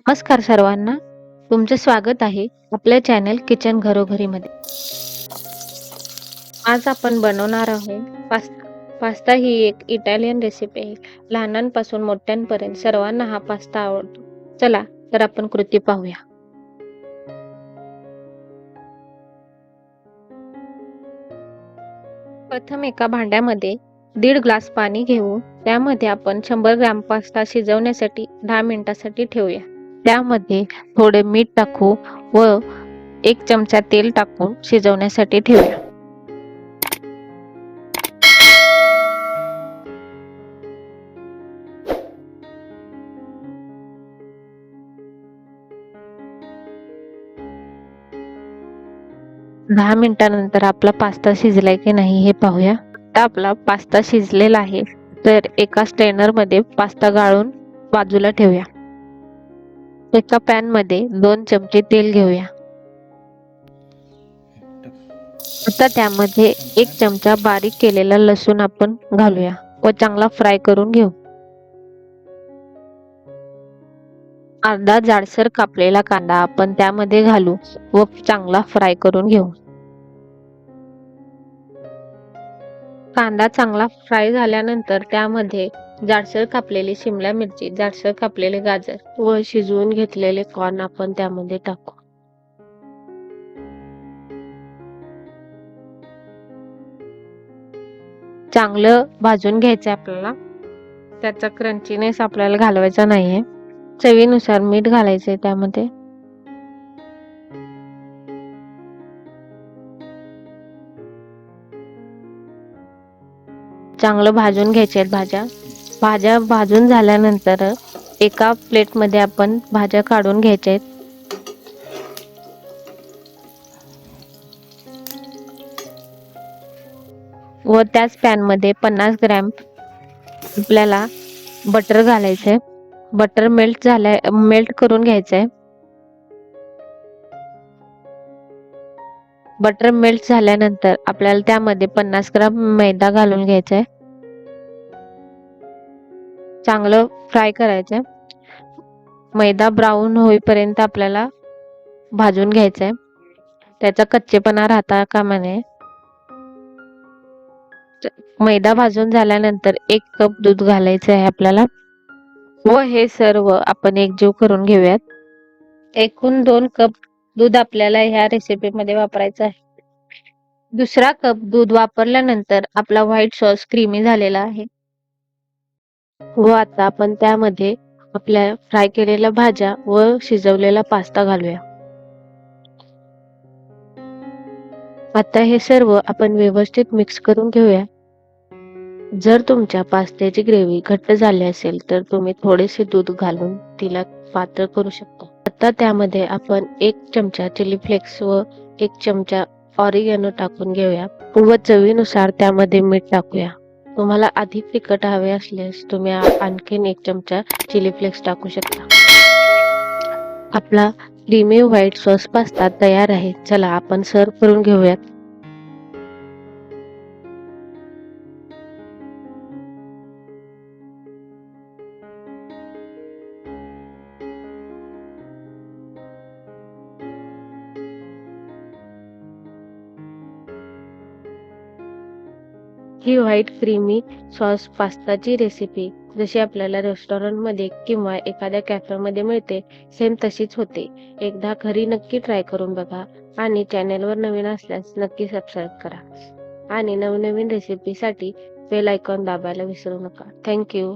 नमस्कार सर्वांना. तुमचे स्वागत आहे आपल्या चॅनल किचन घरोघरी मध्ये. आज आपण बनवणार आहोत पास्ता. पास्ता ही एक इटालियन रेसिपी आहे. लहानांपासून मोठ्यांपर्यंत सर्वांना हा पास्ता आवडतो. चला तर आपण कृती पाहूया. प्रथम एका भांड्यामध्ये 1.5 ग्लास पाणी घेऊ. त्यामध्ये आपण 100 ग्रॅम पास्ता शिजवण्यासाठी 10 मिनिटांसाठी ठेवूया. त्यामध्ये थोडे मीठ टाकू व 1 चमचा तेल टाकून शिजवण्यासाठी ठेवूया. दहा मिनिटांनंतर आपला पास्ता शिजलाय की नाही हे पाहूया. आता आपला पास्ता शिजलेला आहे, तर एका स्ट्रेनर मध्ये पास्ता गाळून बाजूला ठेवूया. एका पॅन मध्ये 2 चमचे तेल घेऊया. आता त्यामध्ये 1 चमचा बारीक केलेला लसूण आपण घालूया व चांगला फ्राय करून घेऊ. अर्धा जाडसर कापलेला कांदा आपण त्यामध्ये घालू व चांगला फ्राय करून घेऊ. कांदा चांगला फ्राय झाल्यानंतर त्यामध्ये जाडसर कापलेली शिमला मिरची, जाडसर कापलेले गाजर व शिजवून घेतलेले कॉर्न आपण त्यामध्ये टाकू. चांगलं भाजून घ्यायचं आपल्याला. त्याचा क्रंचीनेस आपल्याला घालवायचा नाहीये. चवीनुसार मीठ घालायचंय त्यामध्ये. चांगलं भाजून घ्यायचे आहेत भाज्या. भाज्या भाजून झाल्यानंतर एका प्लेट मध्ये आपण भाज्या काढून घ्यायच्या आहेत. व त्याच पॅन मध्ये 50 ग्रॅम आपल्याला बटर घालायचंय. बटर मेल्ट करून घ्यायचंय. बटर मेल्ट झाल्यानंतर आपल्याला त्यामध्ये 50 ग्रॅम मैदा घालून घ्यायचा आहे. चांगलं फ्राय करायचंय. मैदा ब्राऊन होईपर्यंत आपल्याला भाजून घ्यायचंय. त्याचा कच्चेपणा राहता कामा नये. मैदा भाजून झाल्यानंतर 1 कप दूध घालायचं आहे आपल्याला व हे सर्व आपण एकजीव करून घेऊयात. एकूण 2 कप दूध आपल्याला ह्या रेसिपी मध्ये वापरायचं आहे. दुसरा कप दूध वापरल्यानंतर आपला व्हाईट सॉस क्रीमी झालेला आहे व आता आपण त्यामध्ये आपल्या फ्राय केलेल्या भाज्या व शिजवलेला पास्ता घालूया. आता हे सर्व आपण व्यवस्थित मिक्स करून घेऊया. जर तुमच्या पास्त्याची ग्रेव्ही घट्ट झाली असेल तर तुम्ही थोडेसे दूध घालून तिला पातळ करू शकता. आता त्यामध्ये आपण 1 चमचा चिली फ्लेक्स व 1 चमचा ऑरिगॅनो टाकून घेऊया व चवीनुसार त्यामध्ये मीठ टाकूया. तुम्हाला अधिक तिखट हवे असल्यास तुम्ही आणखीन 1 चमचा चिली फ्लेक्स टाकू शकता. आपला क्रीमी व्हाईट सॉस पास्ता तयार आहे. चला आपण सर्व करून घेऊयात. ही व्हाईट क्रीमी सॉस पास्ताची रेसिपी जशी आपल्याला रेस्टॉरंट मध्ये किंवा एखाद्या कॅफे मध्ये मिळते सेम तशीच होते. एकदा घरी नक्की ट्राय करून बघा आणि चॅनलवर नवीन असल्यास नक्की सबस्क्राईब करा आणि नवनवीन रेसिपीसाठी बेल आयकॉन दाबायला विसरू नका. थँक्यू.